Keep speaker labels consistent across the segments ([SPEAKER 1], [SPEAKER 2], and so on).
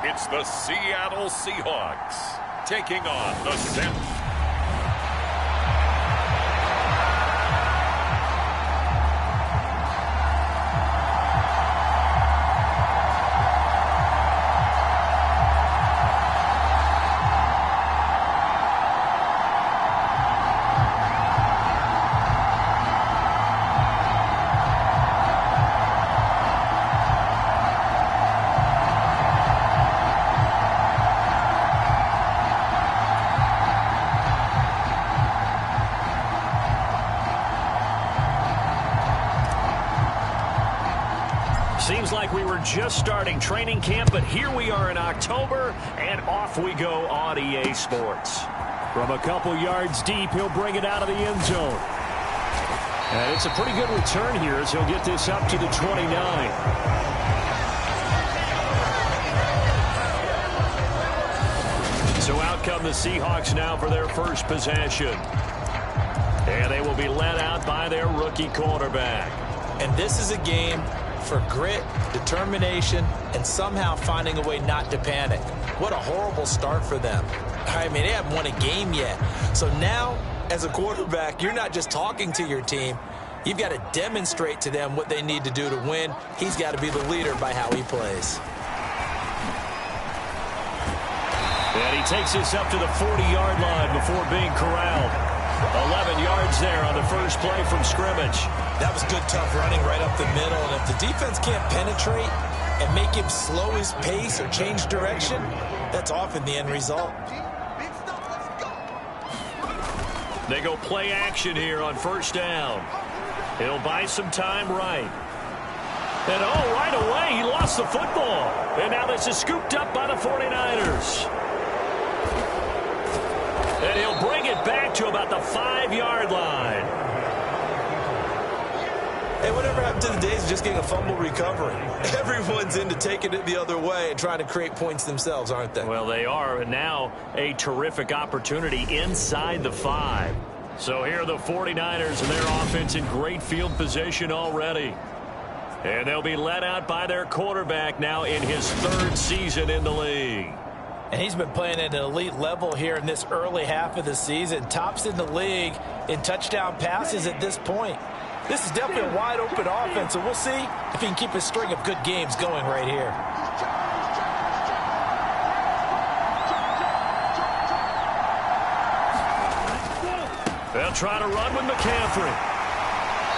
[SPEAKER 1] It's the Seattle Seahawks taking on the San.
[SPEAKER 2] Seems like we were just starting training camp, but here we are in October, and off we go on EA Sports. From a couple yards deep, he'll bring it out of the end zone. And it's a pretty good return here as he'll get this up to the 29. So out come the Seahawks now for their first possession. And they will be led out by their rookie quarterback.
[SPEAKER 3] And this is a game for grit, determination, and somehow finding a way not to panic. What a horrible start for them. I mean, they haven't won a game yet. So now, as a quarterback, you're not just talking to your team. You've got to demonstrate to them what they need to do to win. He's got to be the leader by how he plays.
[SPEAKER 2] And he takes this up to the 40-yard line before being corralled. 11 yards there on the first play from scrimmage.
[SPEAKER 3] That was good, tough running right up the middle. And if the defense can't penetrate and make him slow his pace or change direction, that's often the end result.
[SPEAKER 2] They go play action here on first down. He'll buy some time right. And right away, he lost the football. And now this is scooped up by the 49ers. And he'll bring it back to about the 5-yard line.
[SPEAKER 3] Hey, whatever happened to the days of just getting a fumble recovery? Everyone's into taking it the other way and trying to create points themselves, aren't they?
[SPEAKER 2] Well, they are. And now a terrific opportunity inside the 5. So here are the 49ers and their offense in great field position already. And they'll be led out by their quarterback now in his 3rd season in the league.
[SPEAKER 3] And he's been playing at an elite level here in this early half of the season. Tops in the league in touchdown passes at this point. This is definitely a wide-open offense, so we'll see if he can keep a string of good games going right here.
[SPEAKER 2] They'll try to run with McCaffrey.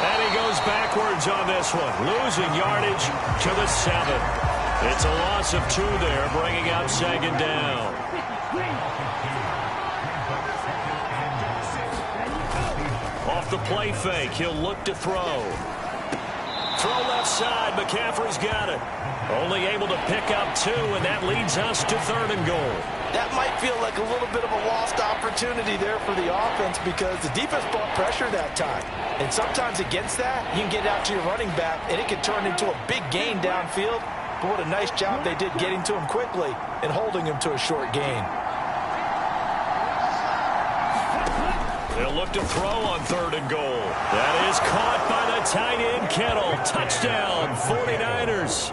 [SPEAKER 2] And he goes backwards on this one, losing yardage to the 7. It's a loss of 2 there, bringing up 2nd down. Off the play fake, he'll look to throw. Throw left side, McCaffrey's got it. Only able to pick up 2, and that leads us to 3rd and goal.
[SPEAKER 3] That might feel like a little bit of a lost opportunity there for the offense because the defense brought pressure that time. And sometimes against that, you can get out to your running back, and it can turn into a big gain downfield. But what a nice job they did getting to him quickly and holding him to a short gain.
[SPEAKER 2] They'll look to throw on 3rd and goal. That is caught by the tight end, Kittle. Touchdown, 49ers.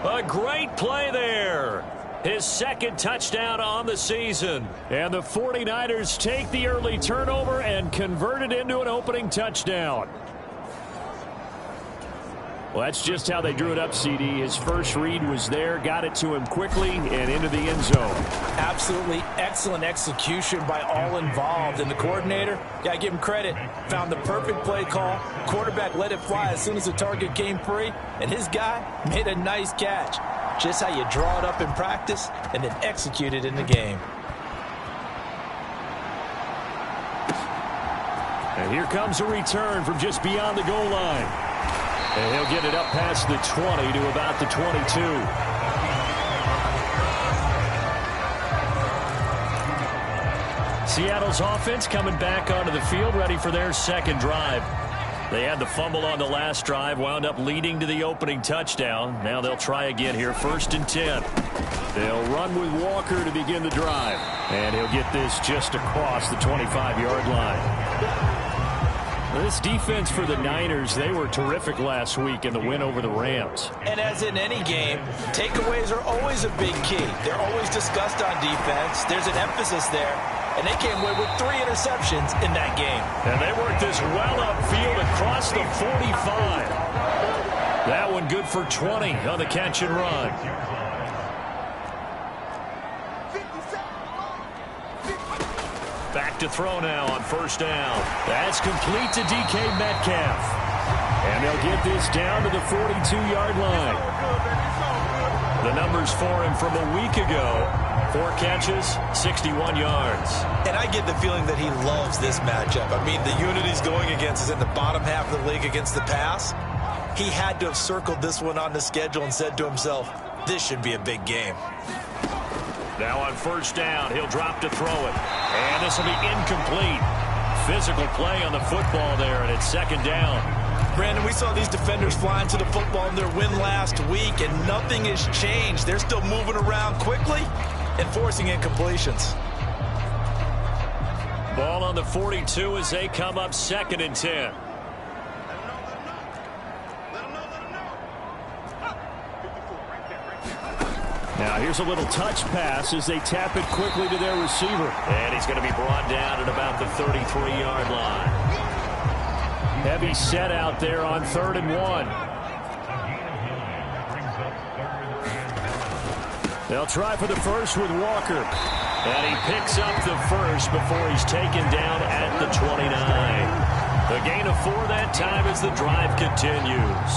[SPEAKER 2] A great play there. His 2nd touchdown on the season. And the 49ers take the early turnover and convert it into an opening touchdown. Well, that's just how they drew it up, CD. His first read was there, got it to him quickly, and into the end zone.
[SPEAKER 3] Absolutely excellent execution by all involved. And the coordinator, got to give him credit, found the perfect play call. Quarterback let it fly as soon as the target came free, and his guy made a nice catch. Just how you draw it up in practice and then execute it in the game.
[SPEAKER 2] And here comes a return from just beyond the goal line. And he'll get it up past the 20 to about the 22. Seattle's offense coming back onto the field, ready for their 2nd drive. They had the fumble on the last drive, wound up leading to the opening touchdown. Now they'll try again here, 1st and 10. They'll run with Walker to begin the drive. And he'll get this just across the 25-yard line. This defense for the Niners, they were terrific last week in the win over the Rams.
[SPEAKER 3] And as in any game, takeaways are always a big key. They're always discussed on defense. There's an emphasis there. And they came away with 3 interceptions in that game.
[SPEAKER 2] And they worked this well upfield across the 45. That one good for 20 on the catch and run. Back to throw now on first down. That's complete to DK Metcalf. And they'll get this down to the 42-yard line. The numbers for him from a week ago: 4 catches, 61 yards.
[SPEAKER 3] And I get the feeling that he loves this matchup. I mean, the unit he's going against is in the bottom half of the league against the pass. He had to have circled this one on the schedule and said to himself, this should be a big game.
[SPEAKER 2] Now on first down, he'll drop to throw it. And this will be incomplete. Physical play on the football there, and it's second down.
[SPEAKER 3] Brandon, we saw these defenders flying to the football in their win last week, and nothing has changed. They're still moving around quickly and forcing incompletions.
[SPEAKER 2] Ball on the 42 as they come up second and 10. Now here's a little touch pass as they tap it quickly to their receiver. And he's going to be brought down at about the 33-yard line. Heavy set out there on 3rd and 1. They'll try for the first with Walker. And he picks up the first before he's taken down at the 29. The gain of 4 that time as the drive continues.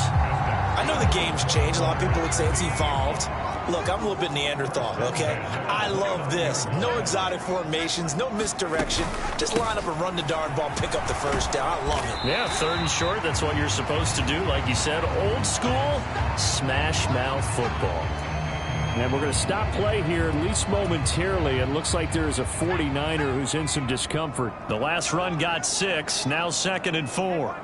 [SPEAKER 3] I know the game's changed. A lot of people would say it's evolved. Look, I'm a little bit Neanderthal, okay? I love this. No exotic formations, no misdirection. Just line up and run the darn ball, pick up the first down. I love it.
[SPEAKER 2] Yeah, 3rd and short, that's what you're supposed to do. Like you said, old school, smash mouth football. And we're going to stop play here, at least momentarily. It looks like there's a 49er who's in some discomfort. The last run got 6, now 2nd and 4.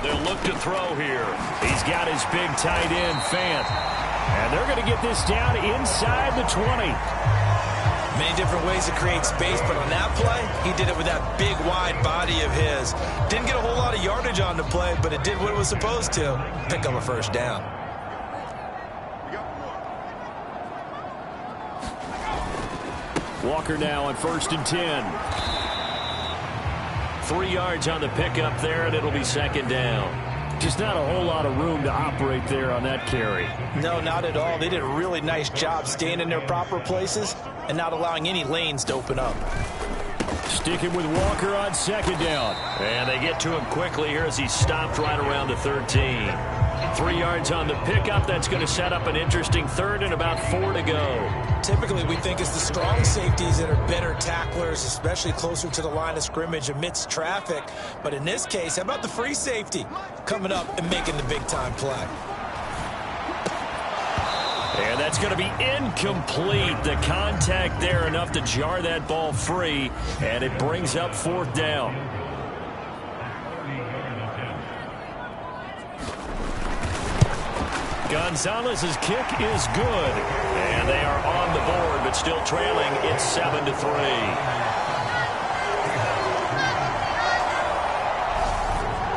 [SPEAKER 2] They'll look to throw here. He's got his big tight end, Fant. And they're going to get this down inside the 20.
[SPEAKER 3] Many different ways to create space, but on that play, he did it with that big, wide body of his. Didn't get a whole lot of yardage on the play, but it did what it was supposed to. Pick up a first down.
[SPEAKER 2] Walker now on 1st and 10. 3 yards on the pickup there, and it'll be 2nd down. Just not a whole lot of room to operate there on that carry.
[SPEAKER 3] No, not at all. They did a really nice job staying in their proper places and not allowing any lanes to open up.
[SPEAKER 2] Sticking with Walker on 2nd down. And they get to him quickly here as he stopped right around the 13. 3 yards on the pickup. That's going to set up an interesting 3rd and about 4 to go.
[SPEAKER 3] Typically, we think it's the strong safeties that are better tacklers, especially closer to the line of scrimmage amidst traffic. But in this case, how about the free safety coming up and making the big-time play?
[SPEAKER 2] And that's going to be incomplete. The contact there enough to jar that ball free, and it brings up 4th down. Gonzalez's kick is good, and they are on the board, but still trailing. It's 7-3.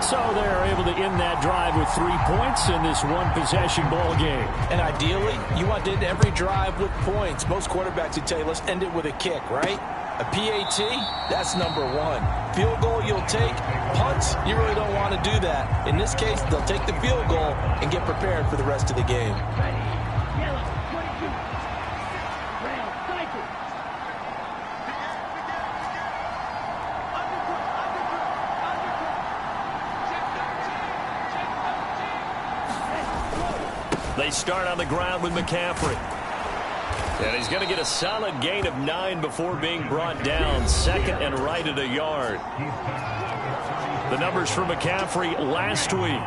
[SPEAKER 2] So they're able to end that drive with 3 points in this one-possession ball game.
[SPEAKER 3] And ideally, you want to end every drive with points. Most quarterbacks would tell you, let's end it with a kick, right? A PAT, that's number 1. Field goal you'll take. Punts, you really don't want to do that. In this case, they'll take the field goal and get prepared for the rest of the game.
[SPEAKER 2] They start on the ground with McCaffrey. And he's going to get a solid gain of 9 before being brought down. 2nd and right at a yard. The numbers for McCaffrey last week: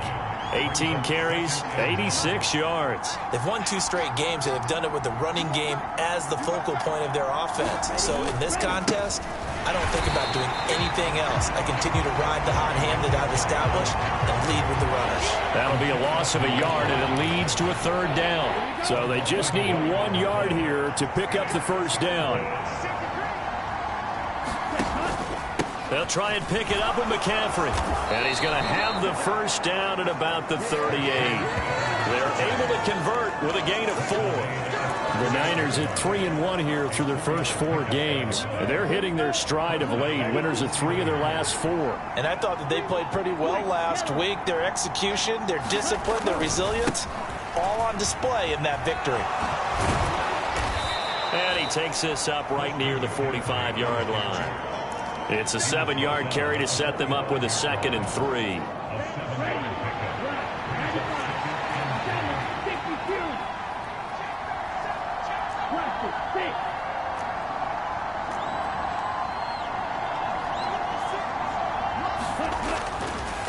[SPEAKER 2] 18 carries, 86 yards.
[SPEAKER 3] They've won 2 straight games, and they've done it with the running game as the focal point of their offense. So in this contest, I don't think about doing anything else. I continue to ride the hot hand that I've established and lead with the runners.
[SPEAKER 2] That'll be a loss of a yard, and it leads to a 3rd down. So they just need 1 yard here to pick up the 1st down. They'll try and pick it up with McCaffrey. And he's going to have the first down at about the 38. They're able to convert with a gain of 4.
[SPEAKER 4] The Niners at 3-1 here through their first 4 games. They're hitting their stride of late. Winners of 3 of their last 4.
[SPEAKER 3] And I thought that they played pretty well last week. Their execution, their discipline, their resilience, all on display in that victory.
[SPEAKER 2] And he takes this up right near the 45-yard line. It's a 7-yard carry to set them up with a 2nd and 3.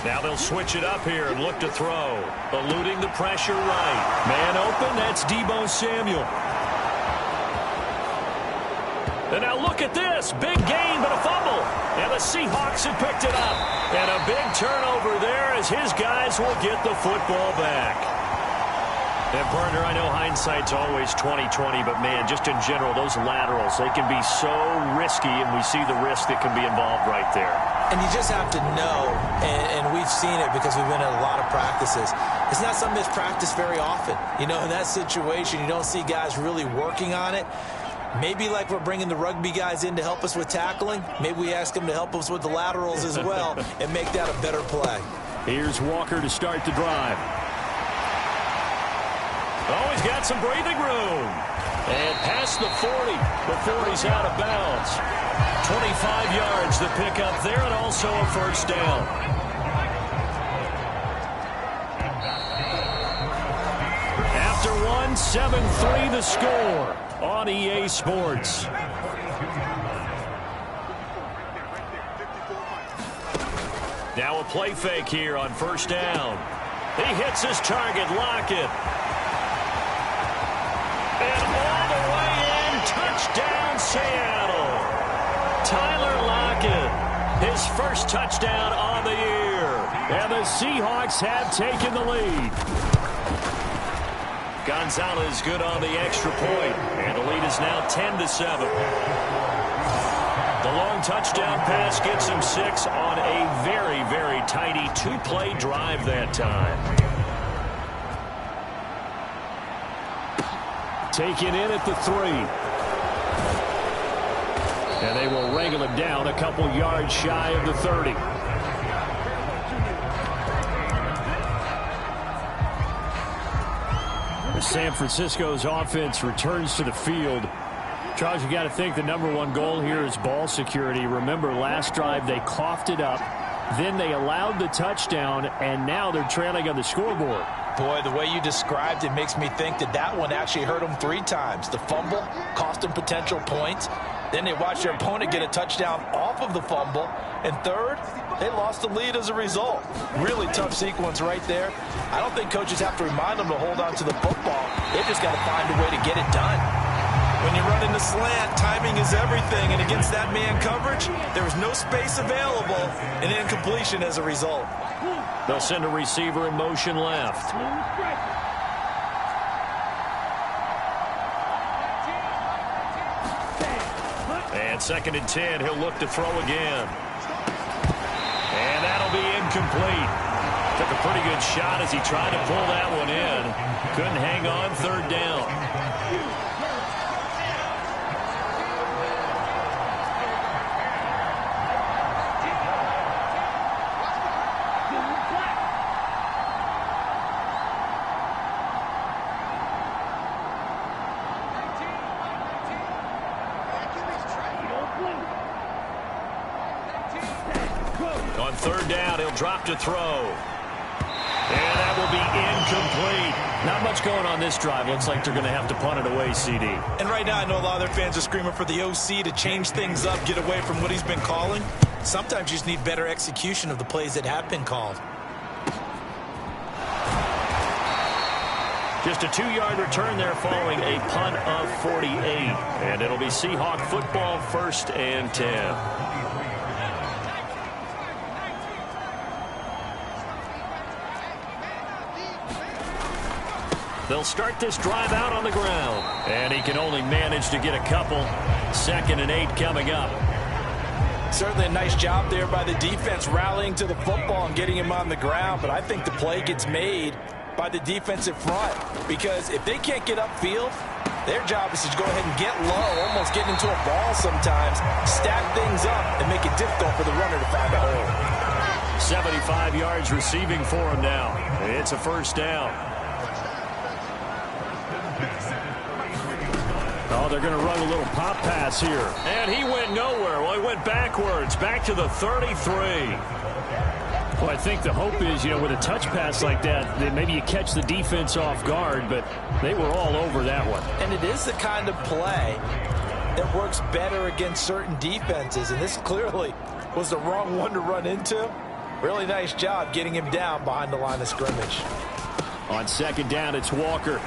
[SPEAKER 2] Now they'll switch it up here and look to throw. Eluding the pressure right. Man open, that's Deebo Samuel. And now look at this. Big gain, but a fumble. And the Seahawks have picked it up. And a big turnover there as his guys will get the football back. And, partner, I know hindsight's always 20/20, but, man, just in general, those laterals, they can be so risky, and we see the risk that can be involved right there.
[SPEAKER 3] And you just have to know, and we've seen it because we've been at a lot of practices. It's not something that's practiced very often. You know, in that situation, you don't see guys really working on it. Maybe like we're bringing the rugby guys in to help us with tackling, maybe we ask them to help us with the laterals as well and make that a better play.
[SPEAKER 4] Here's Walker to start the drive.
[SPEAKER 2] Oh, he's got some breathing room. And past the 40 before he's out of bounds. 25 yards the pickup there, and also a first down. After one, 7-3 the score on EA Sports. Now a play fake here on first down. He hits his target, Lockett. And all the way in, touchdown Seattle. Tyler Lockett, his first touchdown on the year.
[SPEAKER 4] And the Seahawks have taken the lead.
[SPEAKER 2] Gonzalez good on the extra point, and the lead is now 10-7. The long touchdown pass gets him 6 on a very, very tidy 2-play drive that time.
[SPEAKER 4] Taken in at the 3. And they will wrangle him down a couple yards shy of the 30. San Francisco's offense returns to the field. Charles, you got to think the #1 goal here is ball security. Remember, last drive they coughed it up. Then they allowed the touchdown, and now they're trailing on the scoreboard.
[SPEAKER 3] Boy, the way you described it makes me think that that one actually hurt them 3 times. The fumble cost them potential points. Then they watched their opponent get a touchdown off of the fumble. And third, they lost the lead as a result. Really tough sequence right there. I don't think coaches have to remind them to hold on to the football. They just got to find a way to get it done. When you run in the slant, timing is everything. And against that man coverage, there was no space available, and incompletion as a result.
[SPEAKER 2] They'll send a receiver in motion left. And 2nd and 10, he'll look to throw again. And that'll be incomplete. Took a pretty good shot as he tried to pull that one in. Couldn't hang on, 3rd down. On 3rd down, he'll drop to throw. And that will be incomplete.
[SPEAKER 4] Not much going on this drive. Looks like they're going to have to punt it away, CD.
[SPEAKER 3] And right now, I know a lot of their fans are screaming for the OC to change things up, get away from what he's been calling. Sometimes you just need better execution of the plays that have been called.
[SPEAKER 2] Just a 2-yard return there following a punt of 48. And it'll be Seahawk football, 1st and 10. They'll start this drive out on the ground. And he can only manage to get a couple. 2nd and 8 coming up.
[SPEAKER 3] Certainly a nice job there by the defense rallying to the football and getting him on the ground, but I think the play gets made by the defensive front because if they can't get upfield, their job is to go ahead and get low, almost get into a ball sometimes, stack things up, and make it difficult for the runner to find a hole.
[SPEAKER 2] 75 yards receiving for him now. It's a first down.
[SPEAKER 4] Oh, they're going to run a little pop pass here.
[SPEAKER 2] And he went nowhere. Well, he went backwards, back to the 33.
[SPEAKER 4] Well, I think the hope is, with a touch pass like that maybe you catch the defense off guard, but they were all over that one.
[SPEAKER 3] And it is the kind of play that works better against certain defenses, and this clearly was the wrong one to run into. Really nice job getting him down behind the line of scrimmage.
[SPEAKER 4] On second down, it's Walker.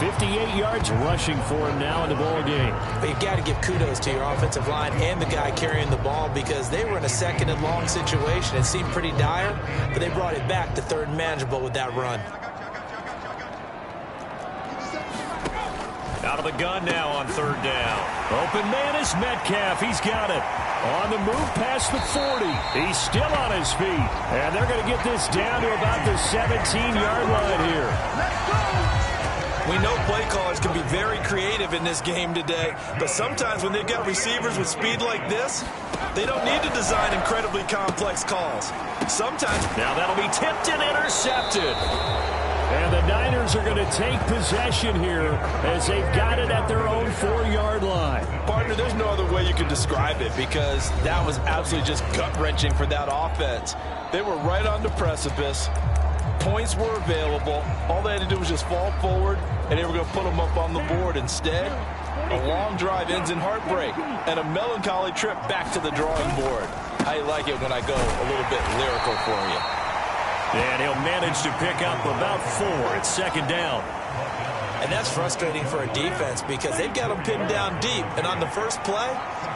[SPEAKER 4] 58 yards rushing for him now in the ball game.
[SPEAKER 3] But you've got to give kudos to your offensive line and the guy carrying the ball because they were in a second and long situation. It seemed pretty dire, but they brought it back to third and manageable with that run.
[SPEAKER 2] Out of the gun now on third down. Open man is Metcalf. He's got it. On the move past the 40. He's still on his feet.
[SPEAKER 4] And they're going to get this down to about the 17-yard line here.
[SPEAKER 3] We know play callers can be very creative in this game today, but sometimes when they've got receivers with speed like this, they don't need to design incredibly complex calls. Sometimes.
[SPEAKER 2] Now that'll be tipped and intercepted.
[SPEAKER 4] And the Niners are going to take possession here as they've got it at their own 4-yard line.
[SPEAKER 3] Partner, there's no other way you can describe it because that was absolutely just gut-wrenching for that offense. They were right on the precipice. Points were available. All they had to do was just fall forward, and they were going to put them up on the board. Instead, a long drive ends in heartbreak and a melancholy trip back to the drawing board. I like it when I go a little bit lyrical for you.
[SPEAKER 2] And he'll manage to pick up about 4. It's second down.
[SPEAKER 3] And that's frustrating for a defense because they've got them pinned down deep. And on the first play,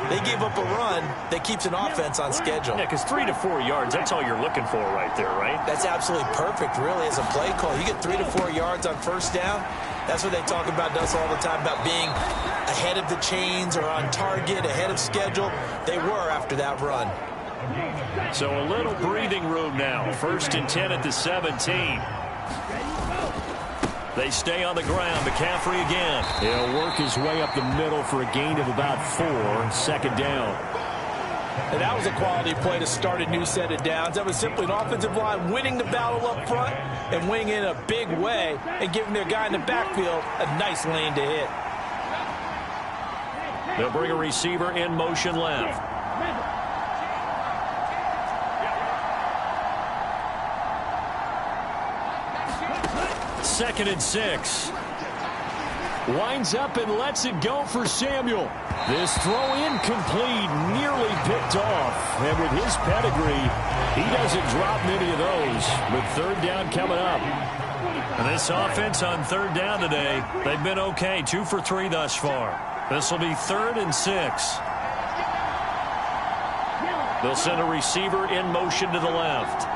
[SPEAKER 3] they gave up a run that keeps an offense on schedule.
[SPEAKER 2] Yeah, because 3 to 4 yards, that's all you're looking for right there, right?
[SPEAKER 3] That's absolutely perfect, really, as a play call. You get 3 to 4 yards on first down. That's what they talk about us all the time, about being ahead of the chains or on target, ahead of schedule. They were after that run.
[SPEAKER 2] So a little breathing room now. First and 10 at the 17. They stay on the ground. McCaffrey again.
[SPEAKER 4] He'll work his way up the middle for a gain of about 4. Second down.
[SPEAKER 3] And that was a quality play to start a new set of downs. That was simply an offensive line winning the battle up front and winning in a big way and giving their guy in the backfield a nice lane to hit.
[SPEAKER 2] They'll bring a receiver in motion left. Second and 6.
[SPEAKER 4] Winds up and lets it go for Samuel. This throw incomplete, nearly picked off. And with his pedigree, he doesn't drop many of those. With third down coming up.
[SPEAKER 2] And this offense on third down today, they've been okay. 2 for 3 thus far. This will be 3rd and 6. They'll send a receiver in motion to the left.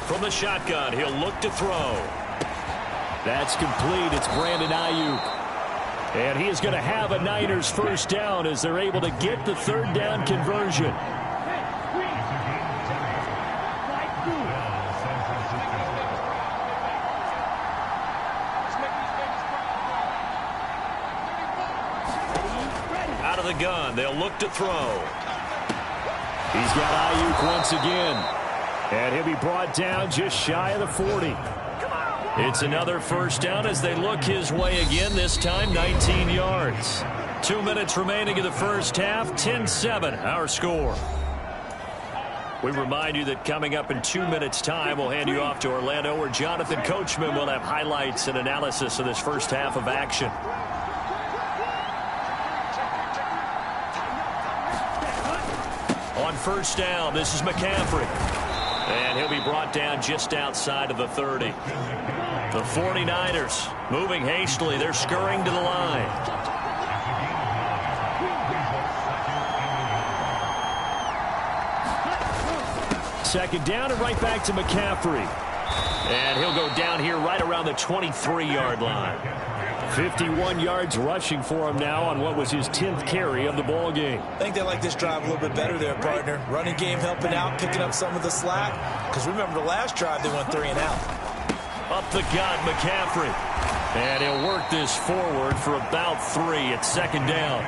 [SPEAKER 2] From the shotgun, he'll look to throw.
[SPEAKER 4] That's complete. It's Brandon Ayuk. And he is going to have a Niners first down as they're able to get the third down conversion.
[SPEAKER 2] Out of the gun, they'll look to throw.
[SPEAKER 4] He's got Ayuk once again. And he'll be brought down just shy of the 40.
[SPEAKER 2] It's another first down as they look his way again, this time 19 yards. 2 minutes remaining in the first half, 10-7, our score. We remind you that coming up in 2 minutes' time, we'll hand you off to Orlando, where Jonathan Coachman will have highlights and analysis of this first half of action. On first down, this is McCaffrey. And he'll be brought down just outside of the 30. The 49ers moving hastily. They're scurrying to the line.
[SPEAKER 4] second down and right back to McCaffrey. And he'll go down here right around the 23-yard line. 51 yards rushing for him now on what was his 10th carry of the ball game.
[SPEAKER 3] I think they like this drive a little bit better there, partner. Running game helping out, picking up some of the slack. Because remember the last drive they went 3 and out.
[SPEAKER 2] Up the gut, McCaffrey. And he'll work this forward for about 3 at second down.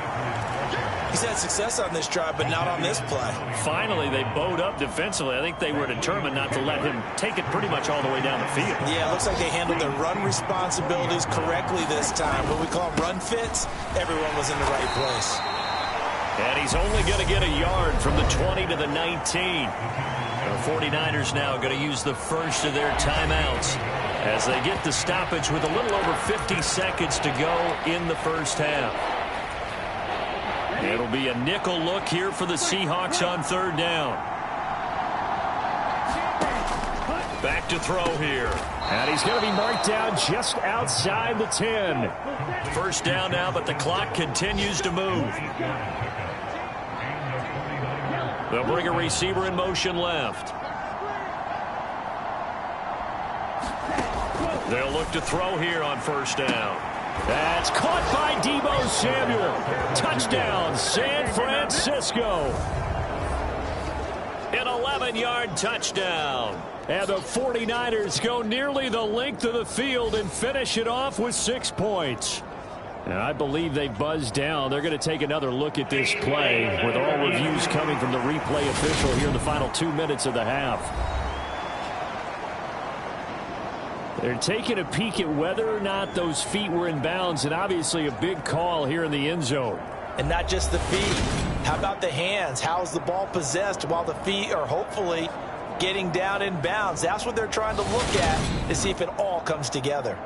[SPEAKER 3] He's had success on this drive, but not on this play.
[SPEAKER 4] Finally, they bowed up defensively. I think they were determined not to let him take it pretty much all the way down the field.
[SPEAKER 3] Yeah, it looks like they handled their run responsibilities correctly this time. What we call run fits, everyone was in the right place.
[SPEAKER 2] And he's only going to get a yard from the 20 to the 19. The 49ers now going to use the first of their timeouts as they get the stoppage with a little over 50 seconds to go in the first half. It'll be a nickel look here for the Seahawks on third down. Back to throw here.
[SPEAKER 4] And he's going to be marked down just outside the 10.
[SPEAKER 2] First down now, but the clock continues to move. They'll bring a receiver in motion left. They'll look to throw here on first down.
[SPEAKER 4] That's caught by Deebo Samuel. Touchdown, San Francisco.
[SPEAKER 2] An 11-yard touchdown.
[SPEAKER 4] And the 49ers go nearly the length of the field and finish it off with 6 points. And I believe they buzzed down. They're going to take another look at this play with all reviews coming from the replay official here in the final 2 minutes of the half. They're taking a peek at whether or not those feet were in bounds, and obviously a big call here in the end zone.
[SPEAKER 3] And not just the feet. How about the hands? How's the ball possessed while the feet are hopefully getting down in bounds? That's what they're trying to look at to see if it all comes together.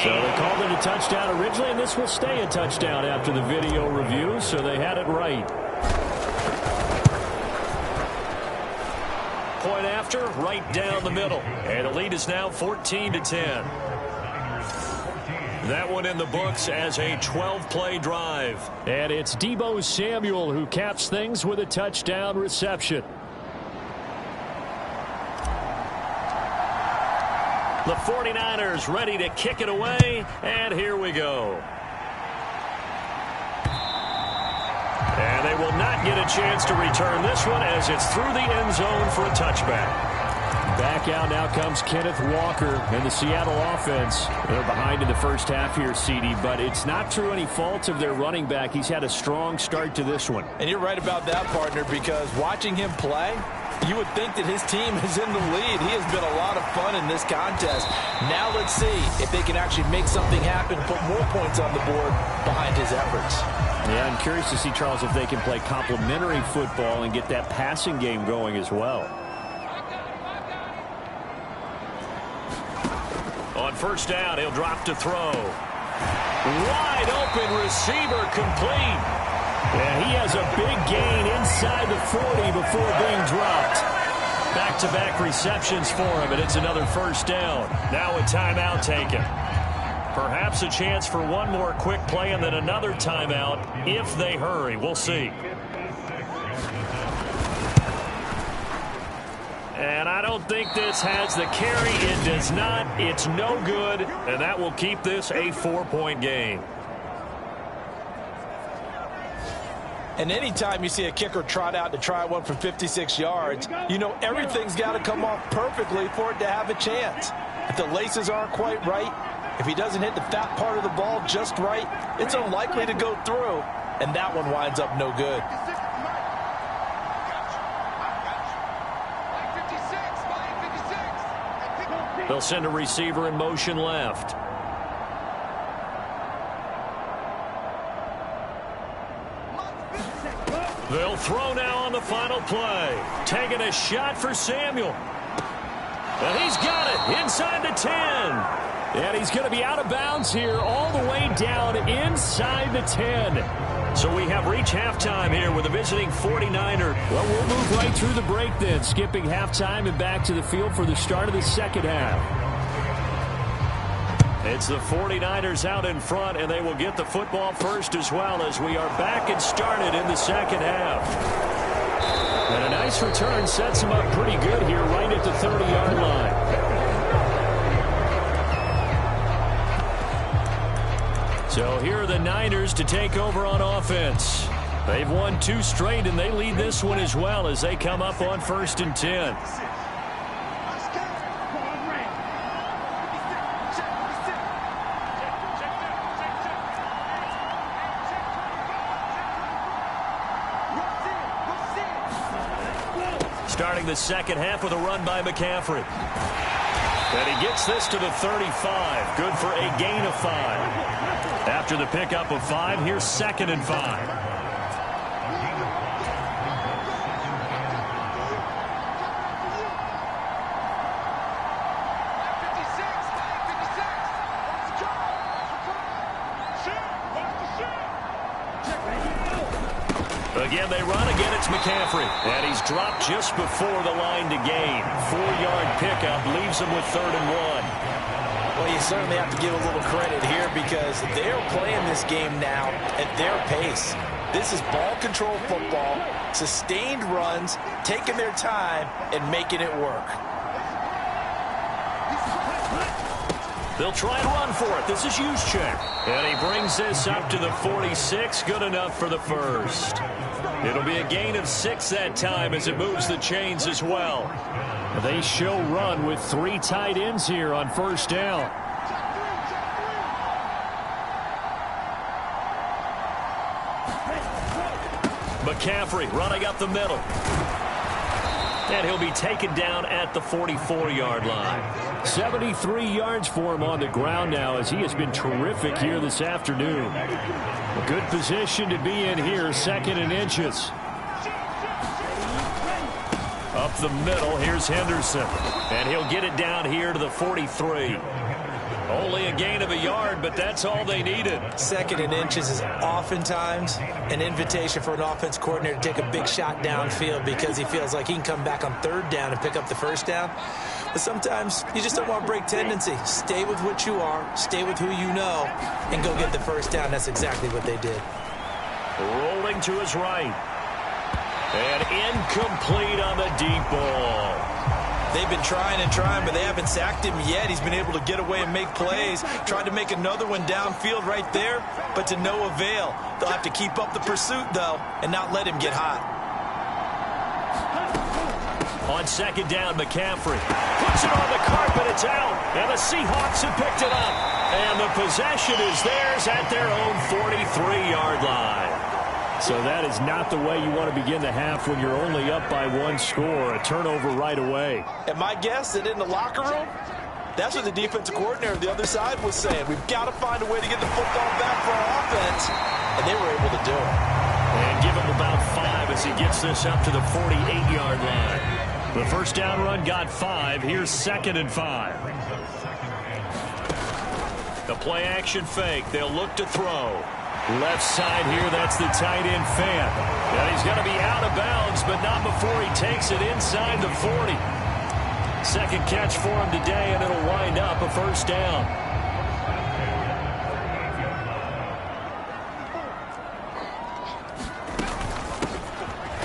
[SPEAKER 4] So they called it a touchdown originally, and this will stay a touchdown after the video review, so they had it right.
[SPEAKER 2] Point after, right down the middle. And the lead is now 14-10. That one in the books as a 12-play drive.
[SPEAKER 4] And it's Deebo Samuel who caps things with a touchdown reception.
[SPEAKER 2] The 49ers ready to kick it away, and here we go. And they will not get a chance to return this one as it's through the end zone for a touchback.
[SPEAKER 4] Back out now comes Kenneth Walker and the Seattle offense. They're behind in the first half here, CD, but it's not through any fault of their running back. He's had a strong start to this one.
[SPEAKER 3] And you're right about that, partner, because watching him play, you would think that his team is in the lead. He has been a lot of fun in this contest. Now let's see if they can actually make something happen, put more points on the board behind his efforts.
[SPEAKER 4] Yeah, I'm curious to see, Charles, if they can play complementary football and get that passing game going as well.
[SPEAKER 2] On first down, he'll drop to throw. Wide open receiver complete.
[SPEAKER 4] Yeah, he has a big gain inside the 40 before being dropped.
[SPEAKER 2] Back-to-back receptions for him, and it's another first down. Now a timeout taken. Perhaps a chance for one more quick play and then another timeout if they hurry. We'll see. And I don't think this has the carry. It does not. It's no good, and that will keep this a 4-point game.
[SPEAKER 3] And anytime you see a kicker trot out to try one from 56 yards, you know everything's got to come off perfectly for it to have a chance. If the laces aren't quite right, if he doesn't hit the fat part of the ball just right, it's unlikely to go through, and that one winds up no good.
[SPEAKER 2] They'll send a receiver in motion left. They'll throw now on the final play. Taking a shot for Samuel. And he's got it inside the 10.
[SPEAKER 4] And he's going to be out of bounds here all the way down inside the 10.
[SPEAKER 2] So we have reached halftime here with a visiting 49er.
[SPEAKER 4] Well, we'll move right through the break then, skipping halftime and back to the field for the start of the second half.
[SPEAKER 2] It's the 49ers out in front, and they will get the football first as well as we are back and started in the second half.
[SPEAKER 4] And a nice return sets them up pretty good here right at the 30-yard line. So here are the Niners to take over on offense. They've won 2 straight, and they lead this one as well as they come up on 1st and 10. Starting the second half with a run by McCaffrey. And he gets this to the 35. Good for a gain of 5. After the pickup of 5, here's 2nd and 5. Again, they run. Again, it's McCaffrey. And he's dropped just before the line to gain. 4-yard pickup leaves him with 3rd and 1.
[SPEAKER 3] Well, you certainly have to give a little credit here because they're playing this game now at their pace. This is ball control football, sustained runs, taking their time, and making it work.
[SPEAKER 2] They'll try and run for it. This is Juszczyk. And he brings this up to the 46. Good enough for the first. It'll be a gain of 6 that time as it moves the chains as well.
[SPEAKER 4] They show run with 3 tight ends here on 1st down.
[SPEAKER 2] McCaffrey running up the middle. And he'll be taken down at the 44-yard line.
[SPEAKER 4] 73 yards for him on the ground now as he has been terrific here this afternoon. A good position to be in here, 2nd and inches.
[SPEAKER 2] Up the middle, here's Henderson. And he'll get it down here to the 43. Only a gain of a yard, but that's all they needed.
[SPEAKER 3] 2nd and inches is oftentimes an invitation for an offense coordinator to take a big shot downfield because he feels like he can come back on 3rd down and pick up the 1st down. But sometimes you just don't want to break tendency. Stay with what you are, stay with who you know, and go get the 1st down. That's exactly what they did.
[SPEAKER 2] Rolling to his right. And incomplete on the deep ball.
[SPEAKER 3] They've been trying and trying, but they haven't sacked him yet. He's been able to get away and make plays. Tried to make another one downfield right there, but to no avail. They'll have to keep up the pursuit, though, and not let him get hot.
[SPEAKER 2] On 2nd down, McCaffrey puts it on the carpet. It's out, and the Seahawks have picked it up. And the possession is theirs at their own 43-yard line.
[SPEAKER 4] So that is not the way you want to begin the half when you're only up by 1 score. A turnover right away.
[SPEAKER 3] And my guess that in the locker room, that's what the defensive coordinator on the other side was saying. We've got to find a way to get the football back for our offense. And they were able to do it.
[SPEAKER 2] And give him about 5 as he gets this up to the 48-yard line. The 1st down run got 5. Here's 2nd and 5. The play action fake. They'll look to throw. Left side here, that's the tight end Fan. And he's going to be out of bounds, but not before he takes it inside the 40. 2nd catch for him today, and it'll wind up a 1st down.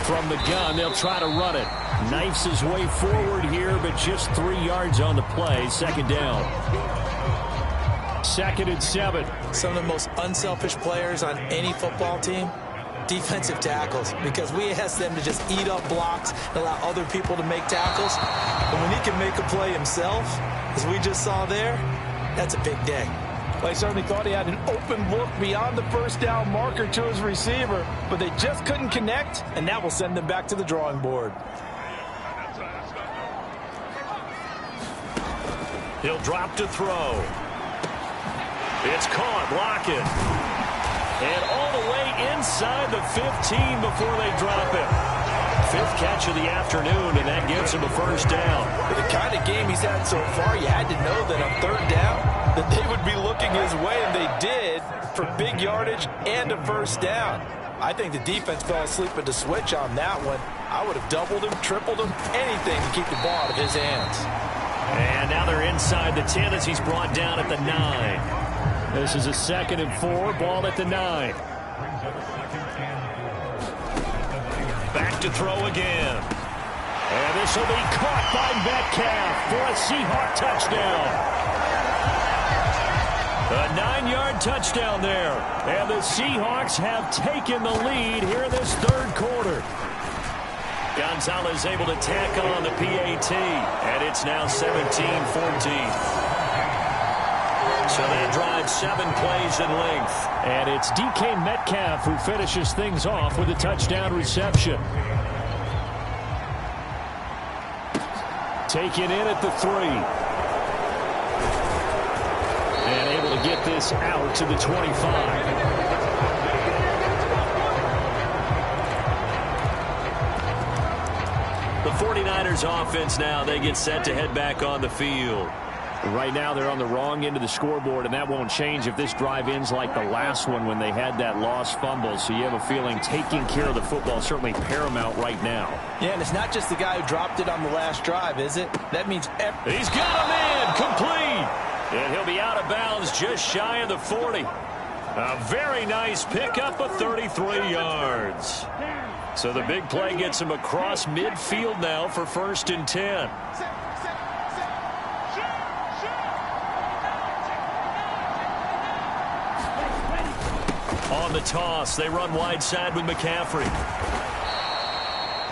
[SPEAKER 4] From the gun, they'll try to run it. Knifes his way forward here, but just 3 yards on the play. 2nd down. 2nd and 7.
[SPEAKER 3] Some of the most unselfish players on any football team, defensive tackles, because we ask them to just eat up blocks and allow other people to make tackles. But when he can make a play himself, as we just saw there, that's a big day.
[SPEAKER 5] Well, he certainly thought he had an open look beyond the 1st down marker to his receiver, but they just couldn't connect, and that will send them back to the drawing board.
[SPEAKER 2] He'll drop to throw. It's caught, Lockett. And all the way inside the 15 before they drop it. 5th catch of the afternoon, and that gives him a 1st down.
[SPEAKER 3] With the kind of game he's had so far, you had to know that on 3rd down, that they would be looking his way, and they did, for big yardage and a 1st down. I think the defense fell asleep at the switch on that one. I would have doubled him, tripled him, anything to keep the ball out of his hands.
[SPEAKER 2] And now they're inside the 10 as he's brought down at the 9.
[SPEAKER 4] This is a 2nd and 4, ball at the 9.
[SPEAKER 2] Back to throw again. And this will be caught by Metcalf for a Seahawk touchdown. A 9-yard touchdown there. And the Seahawks have taken the lead here in this third quarter. Gonzalez able to tack on the PAT. And it's now 17-14. So that drives 7 plays in length.
[SPEAKER 4] And it's DK Metcalf who finishes things off with a touchdown reception. Taken in at the 3. And able to get this out to the 25.
[SPEAKER 2] The 49ers offense now, they get set to head back on the field.
[SPEAKER 4] Right now they're on the wrong end of the scoreboard, and that won't change if this drive ends like the last one when they had that lost fumble. So you have a feeling taking care of the football is certainly paramount right now.
[SPEAKER 5] Yeah, and it's not just the guy who dropped it on the last drive, is it? That means
[SPEAKER 2] he's got a man complete. And he'll be out of bounds just shy of the 40. A very nice pickup of 33 yards. So the big play gets him across midfield now for 1st and 10. On the toss, they run wide side with McCaffrey.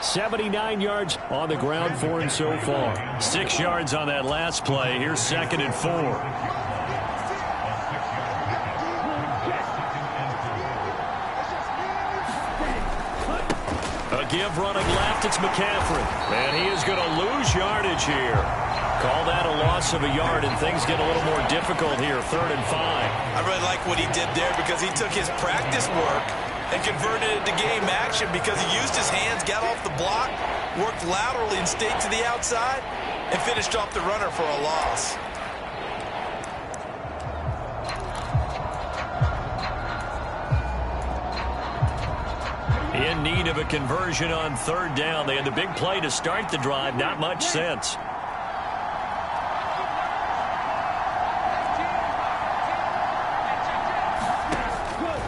[SPEAKER 4] 79 yards on the ground for him so far.
[SPEAKER 2] 6 yards on that last play. Here's 2nd and 4. A give running left. It's McCaffrey. And he is going to lose yardage here. Call that a loss of a yard, and things get a little more difficult here. 3rd and 5.
[SPEAKER 3] I really like what he did there because he took his practice work and converted it to game action because he used his hands, got off the block, worked laterally and stayed to the outside, and finished off the runner for a loss.
[SPEAKER 2] In need of a conversion on 3rd down. They had the big play to start the drive. Not much sense.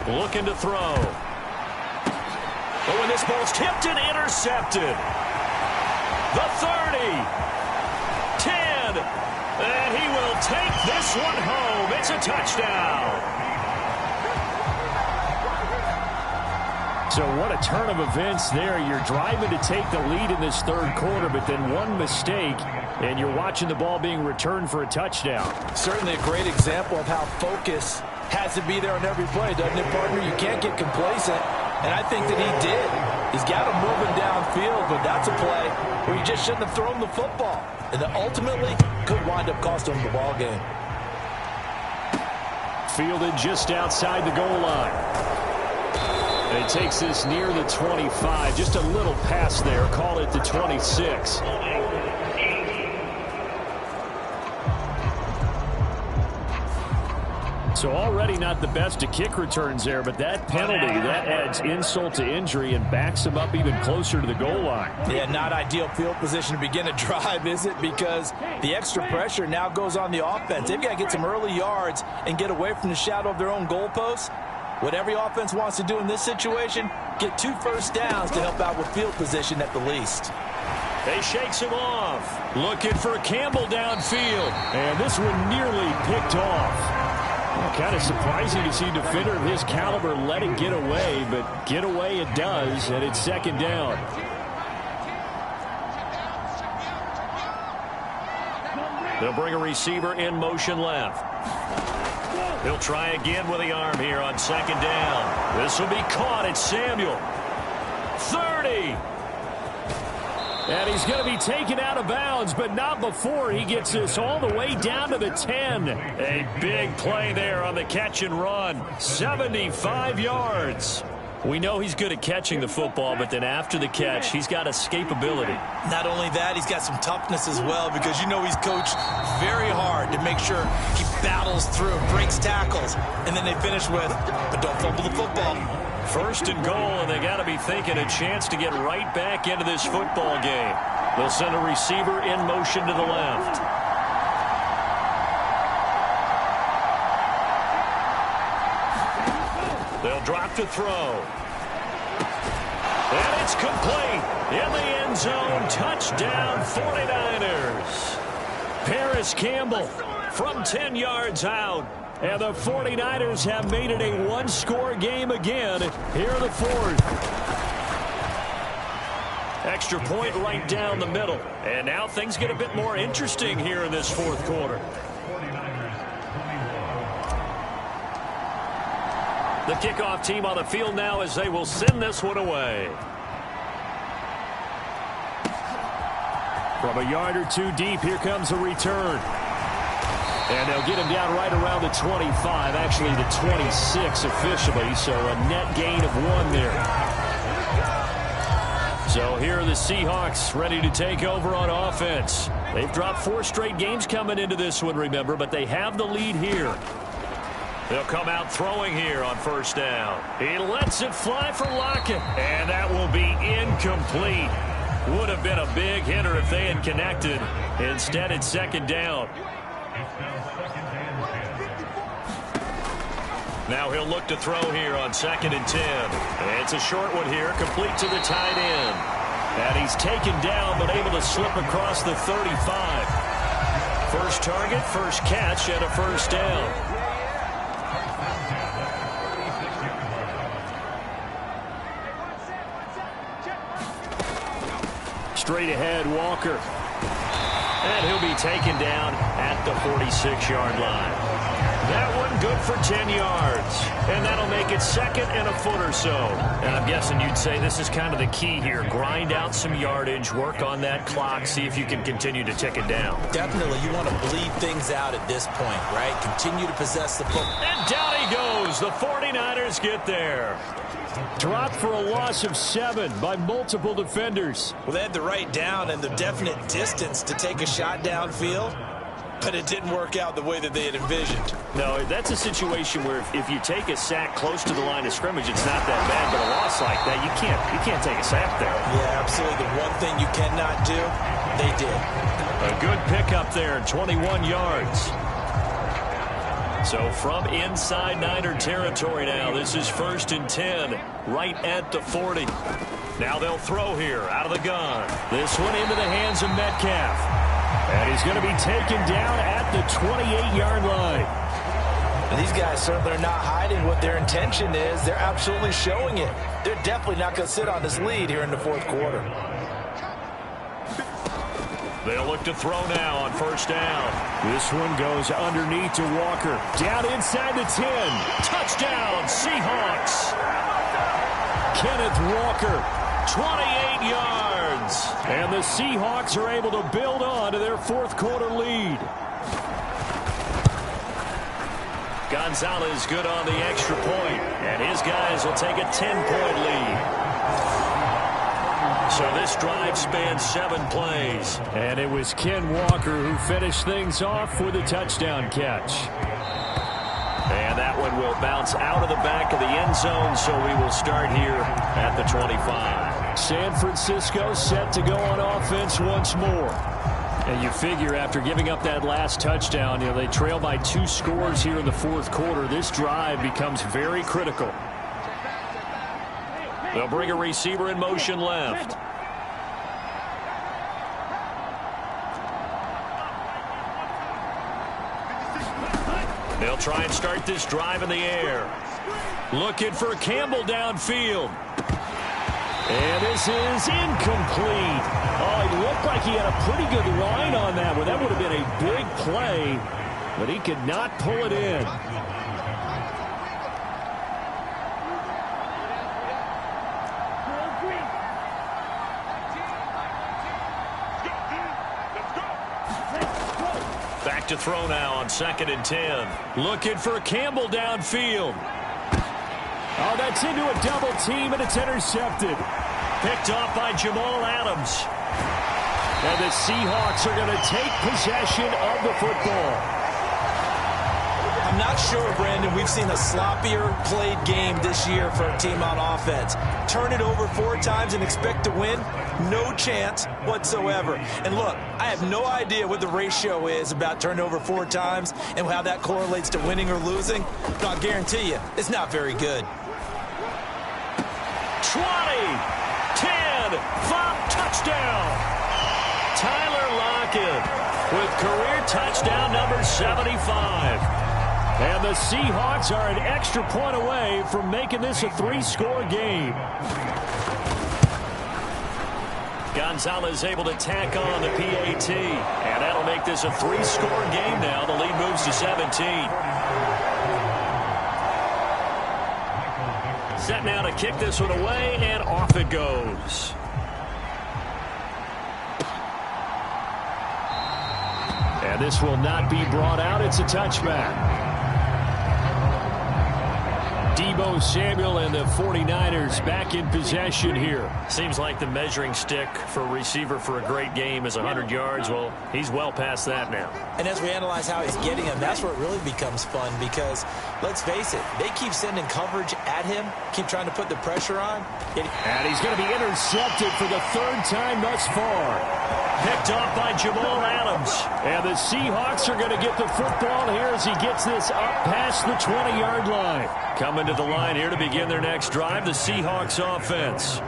[SPEAKER 2] Looking to throw. Oh, and this ball's tipped and intercepted. The 30. 10. And he will take this one home. It's a touchdown.
[SPEAKER 4] So what a turn of events there. You're driving to take the lead in this third quarter, but then one mistake, and you're watching the ball being returned for a touchdown.
[SPEAKER 5] Certainly a great example of how focus has to be there on every play, doesn't it, partner? You can't get complacent, and I think that he did. He's got him moving downfield, but that's a play where you just shouldn't have thrown the football, and that ultimately could wind up costing him the ball game.
[SPEAKER 4] Fielded just outside the goal line. And it takes this near the 25. Just a little pass there. Call it the 26. So already not the best of kick returns there, but that penalty, that adds insult to injury and backs him up even closer to the goal line.
[SPEAKER 5] Yeah, not ideal field position to begin a drive, is it? Because the extra pressure now goes on the offense. They've got to get some early yards and get away from the shadow of their own goalposts. What every offense wants to do in this situation, get 2 first downs to help out with field position at the least.
[SPEAKER 2] They shakes him off. Looking for Campbell downfield.
[SPEAKER 4] And this one nearly picked off. Kind of surprising to see a defender of his caliber let it get away, but get away it does, and it's 2nd down.
[SPEAKER 2] They'll bring a receiver in motion left. He'll try again with the arm here on 2nd down. This will be caught. It's Samuel. 30.
[SPEAKER 4] And he's going to be taken out of bounds, but not before he gets this all the way down to the 10.
[SPEAKER 2] A big play there on the catch and run. 75 yards. We know he's good at catching the football, but then after the catch, he's got escapability.
[SPEAKER 3] Not only that, he's got some toughness as well because you know he's coached very hard to make sure he battles through, breaks tackles, and then they finish with, but don't fumble the football.
[SPEAKER 2] 1st and goal, and they got to be thinking a chance to get right back into this football game. They'll send a receiver in motion to the left. They'll drop to throw. And it's complete. In the end zone, touchdown 49ers. Paris Campbell from 10 yards out. And the 49ers have made it a one-score game again here in the fourth. Extra point right down the middle. And now things get a bit more interesting here in this fourth quarter. The kickoff team on the field now as they will send this one away. From a yard or two deep, here comes a return. And they'll get him down right around the 25, actually the 26 officially, so a net gain of 1 there. So here are the Seahawks ready to take over on offense. They've dropped 4 straight games coming into this one, remember, but they have the lead here. They'll come out throwing here on first down. He lets it fly for Lockett, and that will be incomplete. Would have been a big hitter if they had connected. Instead, it's second down. Now he'll look to throw here on 2nd and 10. It's a short one here, complete to the tight end. And he's taken down, but able to slip across the 35. First target, first catch, and a first down. Straight ahead, Walker. And he'll be taken down at the 46-yard line. That one good for 10 yards. And that'll make it 2nd and a foot or so. And I'm guessing you'd say this is kind of the key here. Grind out some yardage, work on that clock, see if you can continue to tick it down.
[SPEAKER 3] Definitely, you want to bleed things out at this point, right? Continue to possess the football.
[SPEAKER 2] And down he goes. The 49ers get there.
[SPEAKER 4] Dropped for a loss of 7 by multiple defenders.
[SPEAKER 3] Well, they had the right down and the definite distance to take a shot downfield, but it didn't work out the way that they had envisioned.
[SPEAKER 2] No, that's a situation where if you take a sack close to the line of scrimmage, it's not that bad, but a loss like that, you can't take a sack there.
[SPEAKER 3] Yeah, absolutely. The one thing you cannot do, they did.
[SPEAKER 2] A good pickup there, 21 yards. So from inside Niner territory now, this is 1st and 10, right at the 40. Now they'll throw here out of the gun. This one into the hands of Metcalf. And he's going to be taken down at the 28-yard line.
[SPEAKER 5] And these guys certainly are not hiding what their intention is. They're absolutely showing it. They're definitely not going to sit on this lead here in the fourth quarter.
[SPEAKER 2] They'll look to throw now on first down.
[SPEAKER 4] This one goes underneath to Walker. Down inside the 10.
[SPEAKER 2] Touchdown, Seahawks.
[SPEAKER 4] Kenneth Walker.
[SPEAKER 2] 28 yards.
[SPEAKER 4] And the Seahawks are able to build on to their fourth quarter lead.
[SPEAKER 2] Gonzalez good on the extra point. And his guys will take a 10-point lead. So this drive spans 7 plays.
[SPEAKER 4] And it was Ken Walker who finished things off with a touchdown catch.
[SPEAKER 2] And that one will bounce out of the back of the end zone, so we will start here at the 25.
[SPEAKER 4] San Francisco set to go on offense once more. And you figure after giving up that last touchdown, they trail by 2 scores here in the fourth quarter. This drive becomes very critical.
[SPEAKER 2] They'll bring a receiver in motion left. They'll try and start this drive in the air. Looking for Campbell downfield.
[SPEAKER 4] And this is incomplete. Oh, he looked like he had a pretty good line on that one. That would have been a big play, but he could not pull it in.
[SPEAKER 2] Back to throw now on 2nd and 10. Looking for Campbell downfield.
[SPEAKER 4] Oh, that's into a double team, and it's intercepted.
[SPEAKER 2] Picked off by Jamal Adams.
[SPEAKER 4] And the Seahawks are going to take possession of the football.
[SPEAKER 3] I'm not sure, Brandon, we've seen a sloppier played game this year for a team on offense. Turn it over 4 times and expect to win? No chance whatsoever. And look, I have no idea what the ratio is about turning over 4 times and how that correlates to winning or losing, but I'll guarantee you it's not very good.
[SPEAKER 2] 10, 5, touchdown. Tyler Lockett with career touchdown number 75.
[SPEAKER 4] And the Seahawks are an extra point away from making this a 3-score game.
[SPEAKER 2] Gonzalez able to tack on the PAT. And that'll make this a 3-score game now. The lead moves to 17. Set now to kick this one away, and off it goes.
[SPEAKER 4] And this will not be brought out. It's a touchback. Deebo Samuel and the 49ers back in possession here.
[SPEAKER 2] Seems like the measuring stick for a receiver for a great game is 100 yards. Well, he's well past that now.
[SPEAKER 3] And as we analyze how he's getting them, that's where it really becomes fun because, let's face it, they keep sending coverage at him, keep trying to put the pressure on.
[SPEAKER 4] And he's going to be intercepted for the 3rd time thus far.
[SPEAKER 2] Picked off by Jamal Adams.
[SPEAKER 4] And the Seahawks are going to get the football here as he gets this up past the 20-yard line.
[SPEAKER 2] Coming to the line here to begin their next drive, the Seahawks offense.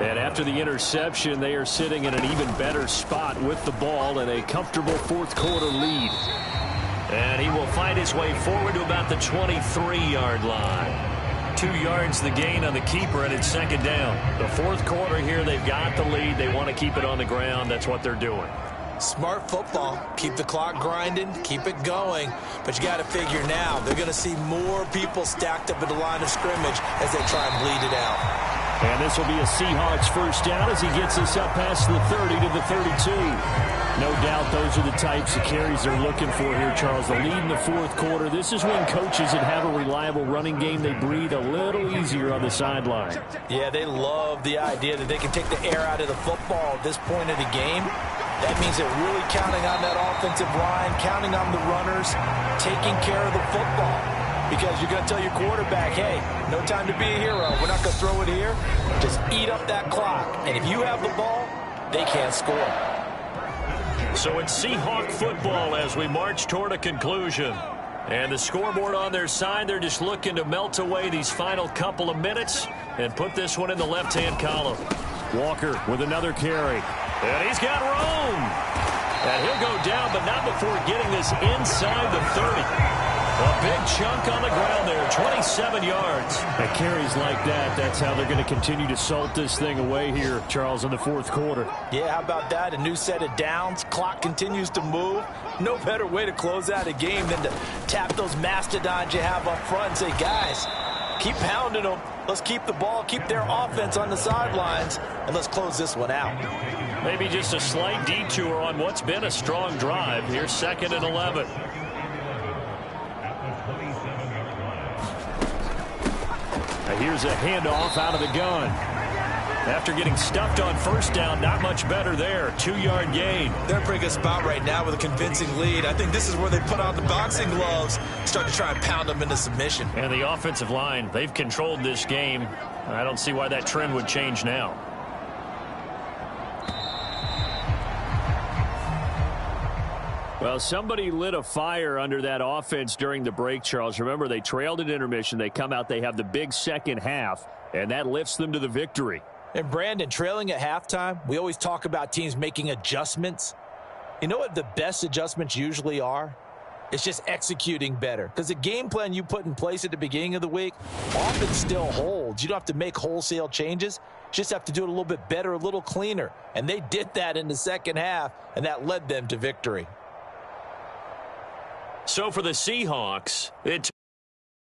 [SPEAKER 4] And after the interception, they are sitting in an even better spot with the ball and a comfortable 4th-quarter lead.
[SPEAKER 2] And he will find his way forward to about the 23-yard line. 2 yards the gain on the keeper, and it's 2nd down. The 4th quarter here, they've got the lead. They want to keep it on the ground. That's what they're doing.
[SPEAKER 3] Smart football. Keep the clock grinding. Keep it going. But you got to figure now they're going to see more people stacked up at the line of scrimmage as they try and bleed it out.
[SPEAKER 4] And this will be a Seahawks first down as he gets this up past the 30 to the 32. No doubt those are the types of carries they're looking for here, Charles. The lead in the 4th quarter. This is when coaches that have a reliable running game, they breathe a little easier on the sideline.
[SPEAKER 3] Yeah, they love the idea that they can take the air out of the football at this point of the game. That means they're really counting on that offensive line, counting on the runners, taking care of the football. Because you're going to tell your quarterback, hey, no time to be a hero. We're not going to throw it here. Just eat up that clock. And if you have the ball, they can't score.
[SPEAKER 2] So it's Seahawk football as we march toward a conclusion. And the scoreboard on their side, they're just looking to melt away these final couple of minutes and put this one in the left-hand column.
[SPEAKER 4] Walker with another carry.
[SPEAKER 2] And he's got room. And he'll go down, but not before getting this inside the 30. A big chunk on the ground there, 27 yards.
[SPEAKER 4] At carries like that, that's how they're going to continue to salt this thing away here, Charles, in the 4th quarter.
[SPEAKER 3] Yeah, how about that? A new set of downs. Clock continues to move. No better way to close out a game than to tap those mastodons you have up front and say, guys, keep pounding them. Let's keep the ball, keep their offense on the sidelines, and let's close this one out.
[SPEAKER 2] Maybe just a slight detour on what's been a strong drive. Here's 2nd and 11.
[SPEAKER 4] Here's a handoff out of the gun.
[SPEAKER 2] After getting stuffed on first down, not much better there. 2-yard gain.
[SPEAKER 3] They're in a pretty good spot right now with a convincing lead. I think this is where they put on the boxing gloves, start to try and pound them into submission.
[SPEAKER 2] And the offensive line, they've controlled this game. I don't see why that trend would change now.
[SPEAKER 4] Well, somebody lit a fire under that offense during the break, Charles. Remember, they trailed at intermission. They come out, they have the big second half, and that lifts them to the victory.
[SPEAKER 3] And Brandon, trailing at halftime, we always talk about teams making adjustments. You know what the best adjustments usually are? It's just executing better. Because the game plan you put in place at the beginning of the week often still holds. You don't have to make wholesale changes. You just have to do it a little bit better, a little cleaner. And they did that in the second half, and that led them to victory.
[SPEAKER 2] So for the Seahawks, it's